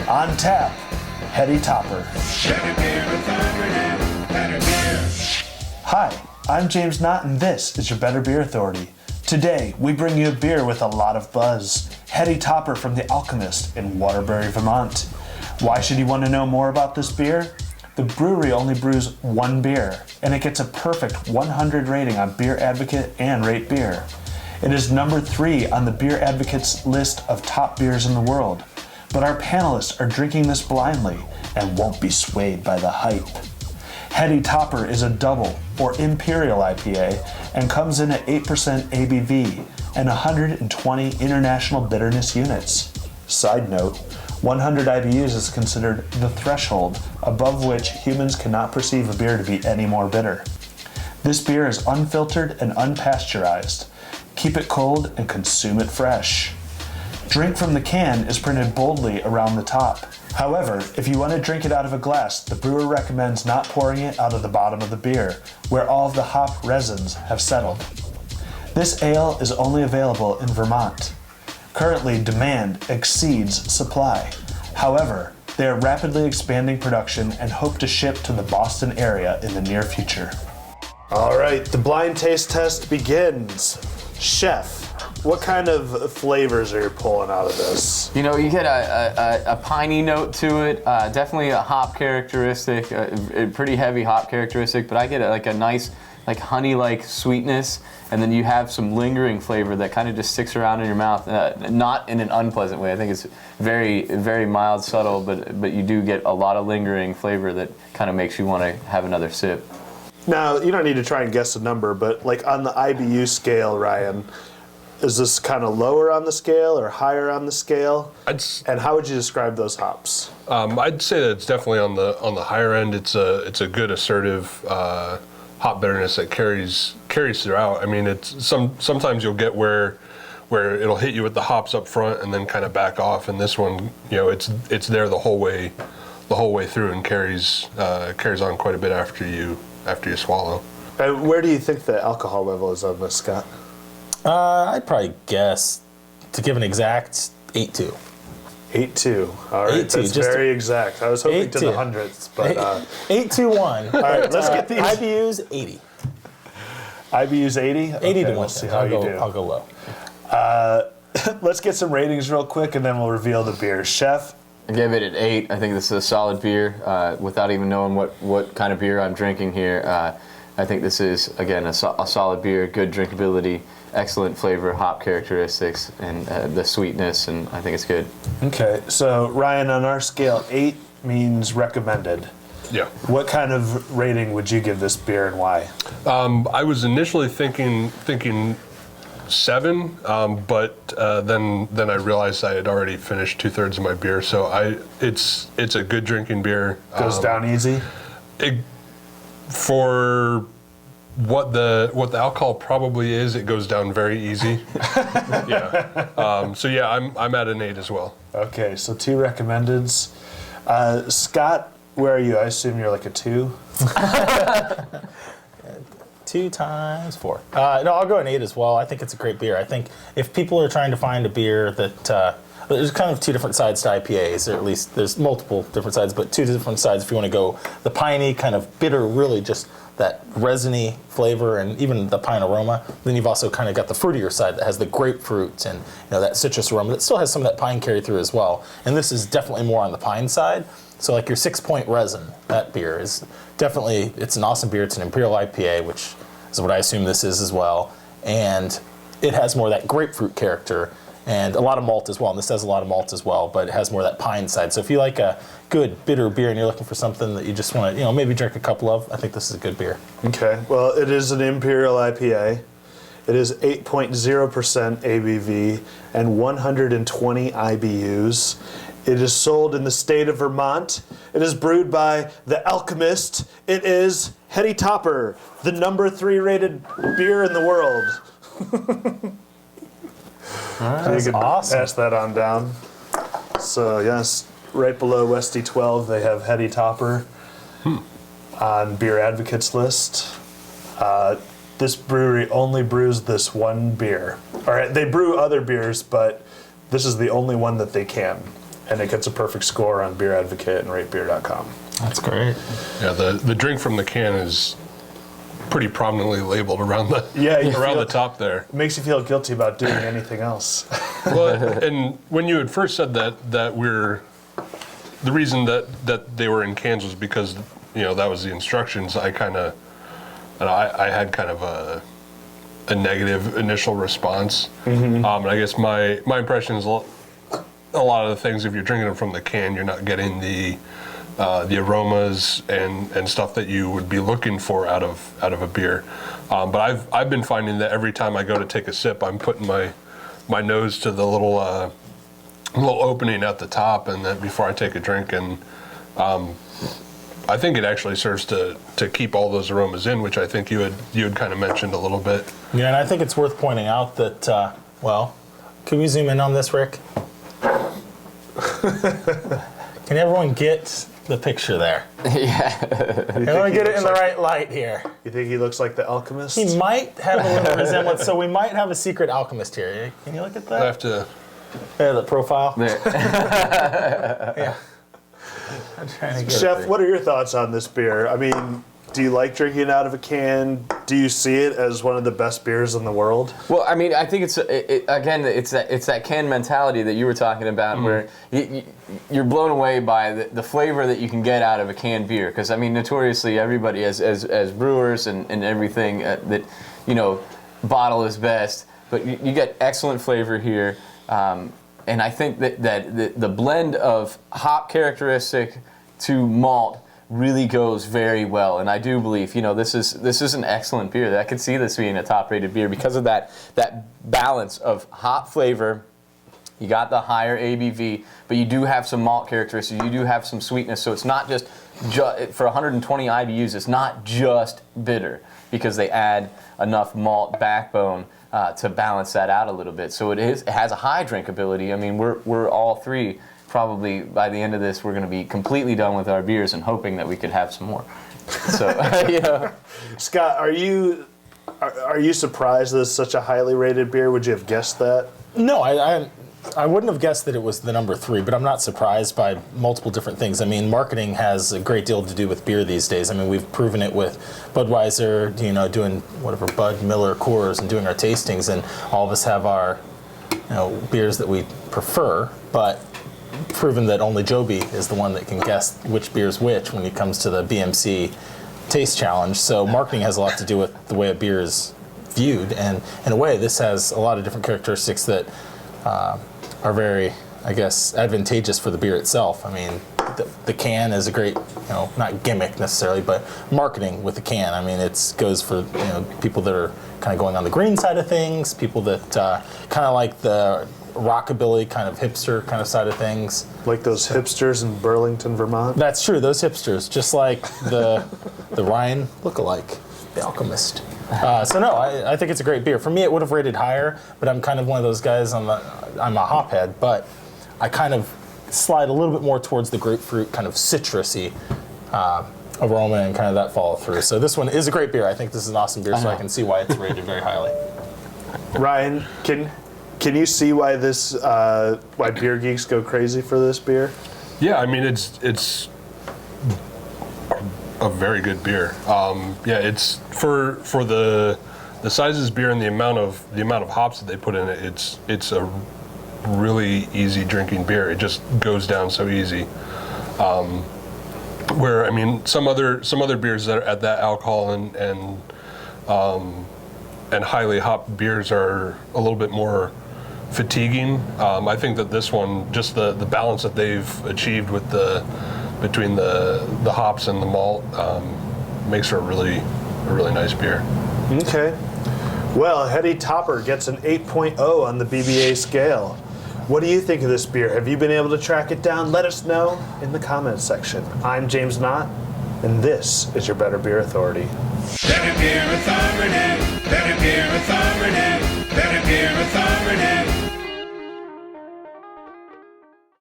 On tap, Heady Topper. Hi, I'm James Knott, and this is your Better Beer Authority. Today, we bring you a beer with a lot of buzz. Heady Topper from the Alchemist in Waterbury, Vermont. Why should you want to know more about this beer? The brewery only brews one beer, and it gets a perfect 100 rating on BeerAdvocate and ratebeer. It is number 3 on the BeerAdvocate's list of top beers in the world. But our panelists are drinking this blindly and won't be swayed by the hype. Heady Topper is a double, or Imperial IPA, and comes in at 8% ABV and 120 international bitterness units. Side note, 100 IBUs is considered the threshold above which humans cannot perceive a beer to be any more bitter. This beer is unfiltered and unpasteurized. Keep it cold and consume it fresh. Drink from the can is printed boldly around the top. However, if you want to drink it out of a glass, the brewer recommends not pouring it out of the bottom of the beer, where all of the hop resins have settled. This ale is only available in Vermont. Currently, demand exceeds supply. However, they are rapidly expanding production and hope to ship to the Boston area in the near future. All right, the blind taste test begins. Chef, what kind of flavors are you pulling out of this? You know, you get a piney note to it, definitely a hop characteristic, a pretty heavy hop characteristic, but I get a nice honey-like sweetness, and then you have some lingering flavor that kind of just sticks around in your mouth, not in an unpleasant way. I think it's very, very mild, subtle, but you do get a lot of lingering flavor that kind of makes you want to have another sip. Now, you don't need to try and guess a number, but like on the IBU scale, Ryan, is this kind of lower on the scale or higher on the scale? And how would you describe those hops? I'd say that it's definitely on the higher end. It's a good assertive hop bitterness that carries throughout. I mean, it's sometimes you'll get where it'll hit you with the hops up front and then kind of back off. And this one, you know, it's there the whole way through and carries on quite a bit after you swallow. Where do you think the alcohol level is on this, Scott? I'd probably guess, to give an exact, 8.2. 8.2. All right, 8.2, that's very exact. I was hoping to the hundredths, but 8.21. All right, let's get these. IBU's 80. IBU's 80. 80 okay, to 1. Let's see how you do. I'll go low. Let's get some ratings real quick, and then we'll reveal the beers. Chef. I gave it an 8. I think this is a solid beer. Without even knowing what kind of beer I'm drinking here, I think this is, again, a solid beer, good drinkability, excellent flavor, hop characteristics, and the sweetness, and I think it's good. Okay, so Ryan, on our scale, 8 means recommended. Yeah. What kind of rating would you give this beer and why? I was initially thinking 7, but then I realized I had already finished 2/3 of my beer, so it's a good drinking beer. Goes down easy? For what the alcohol probably is, it goes down very easy. Yeah. So yeah, I'm at an 8 as well. Okay, so 2 recommendeds. Scott, where are you? I assume you're like a 2. 2 times 4. No, I'll go an 8 as well. I think it's a great beer. I think if people are trying to find a beer that there's kind of 2 different sides to IPAs, or at least there's multiple different sides, but 2 different sides if you want to go the piney, kind of bitter, really just that resiny flavor and even the pine aroma. Then you've also kind of got the fruitier side that has the grapefruit and that citrus aroma that still has some of that pine carry through as well. And this is definitely more on the pine side. So like your 6-point resin, that beer is definitely, it's an awesome beer. It's an Imperial IPA, which is what I assume this is as well. And it has more of that grapefruit character and a lot of malt as well. And this has a lot of malt as well, but it has more of that pine side. So if you like a good bitter beer and you're looking for something that you just want to, maybe drink a couple of, I think this is a good beer. Okay, well, it is an Imperial IPA. It is 8.0% ABV and 120 IBUs. It is sold in the state of Vermont. It is brewed by the Alchemist. It is Heady Topper, the number 3 rated beer in the world. That's awesome. Pass that on down. So yes, right below Westy 12, they have Heady Topper on BeerAdvocate's list. This brewery only brews this one beer. All right, they brew other beers, but this is the only one that they can. and it gets a perfect score on BeerAdvocate and ratebeer.com. That's great. Yeah, the drink from the can is pretty prominently labeled around the the top there. It makes you feel guilty about doing anything else. Well, and when you had first said that the reason that they were in cans was because that was the instructions. I had kind of a negative initial response. And I guess my impression is a lot of the things, if you're drinking them from the can, you're not getting the aromas and stuff that you would be looking for out of a beer. But I've been finding that every time I go to take a sip, I'm putting my nose to the little opening at the top, and then before I take a drink, and I think it actually serves to keep all those aromas in, which I think you had kind of mentioned a little bit. Yeah, and I think it's worth pointing out that can we zoom in on this, Rick? Can everyone get the picture there? Yeah. Everyone get it in the right light here. You think he looks like the Alchemist? He might have a little resemblance, so we might have a secret alchemist here. Can you look at that? I have to. Yeah, the profile. There. Yeah. I'm trying to get Chef, what are your thoughts on this beer? I mean, do you like drinking it out of a can? Do you see it as one of the best beers in the world? Well, I mean, I think it's that can mentality that you were talking about, where you're blown away by the flavor that you can get out of a canned beer. Because I mean, notoriously, everybody as brewers and everything that bottle is best, but you get excellent flavor here. And I think that the blend of hop characteristic to malt really goes very well, and I do believe this is an excellent beer. I could see this being a top-rated beer because of that balance of hop flavor. You got the higher ABV, but you do have some malt characteristics. You do have some sweetness, so it's not just for 120 IBUs. It's not just bitter because they add enough malt backbone to balance that out a little bit. So it has a high drinkability. I mean, we're all three. Probably by the end of this, we're going to be completely done with our beers and hoping that we could have some more. So, Scott, are you surprised that it's such a highly rated beer? Would you have guessed that? No, I wouldn't have guessed that it was the number 3, but I'm not surprised by multiple different things. I mean, marketing has a great deal to do with beer these days. I mean, we've proven it with Budweiser, doing whatever Bud, Miller, Coors, and doing our tastings, and all of us have our beers that we prefer, but proven that only Joby is the one that can guess which beer is which when it comes to the BMC taste challenge. So marketing has a lot to do with the way a beer is viewed, and in a way this has a lot of different characteristics that are very, I guess, advantageous for the beer itself. I mean, the can is a great, not gimmick necessarily, but marketing with the can. I mean, it goes for people that are kind of going on the green side of things, people that kind of like the rockabilly kind of hipster kind of side of things. Like those hipsters in Burlington, Vermont? That's true, those hipsters, just like the Ryan lookalike, the Alchemist. So no, I think it's a great beer. For me, it would have rated higher, but I'm kind of one of those guys, I'm a hophead, but I kind of slide a little bit more towards the grapefruit kind of citrusy aroma and kind of that follow through. So this one is a great beer. I think this is an awesome beer, so I can see why it's rated very highly. Ryan, can you see why why beer geeks go crazy for this beer? Yeah, I mean it's a very good beer. It's for the size of this beer and the amount of hops that they put in it. It's a really easy drinking beer. It just goes down so easy. Where I mean some other beers that are at that alcohol and highly hopped beers are a little bit more fatiguing. I think that this one, just the balance that they've achieved with between the hops and the malt, makes for a really nice beer. Okay. Well, Heady Topper gets an 8.0 on the BBA scale. What do you think of this beer? Have you been able to track it down? Let us know in the comments section. I'm James Knott, and this is your Better Beer Authority. Better Beer Authority, Better Beer Authority, Better Beer Authority.